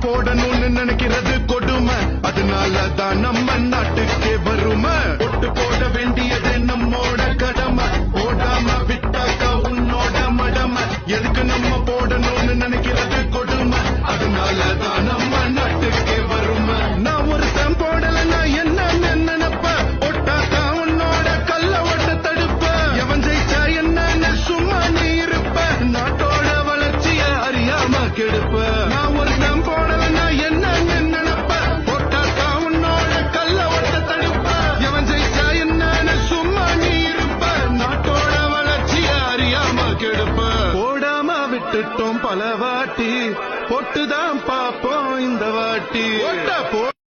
போடணும்னு நினைக்கிறது கொடுமை, அதனாலதான் நம்ம நாட்டுக்கே வறுமை. ஒட்டு போட வேண்டியது நம்மோட கடமை, போடாம விட்டாக்கா உன்னோட மடமை. எதுக்கு நம்ம போடணும்னு நினைக்கிறது கொடுமை, அதனாலதான் நம்ம நாட்டுக்கே வறுமை. நான் ஒரு சம் போடலன்னா என்ன நினைப்ப, போட்டாக்கா உன்னோட கல்ல ஓட்ட தடுப்ப. எவன் ஜெயிச்சா என்னன்னு சும்மா நீ இருப்ப, நாட்டோட வளர்ச்சிய அறியாம கெடுப்ப. நான் ஒரு சம் போடலன்னா என்ன நினைப்ப, போட்டாக்கா உன்னோட கல்ல ஓட்ட தடுப்ப. எவன் ஜெயிச்சா என்னன்னு சும்மா நீ இருப்ப, நாட்டோட வளர்ச்சிய அறியாம கெடுப்ப. போடாம விட்டுட்டோம் பல வாட்டி, போட்டுதான் பாப்போம் இந்த வாட்டி.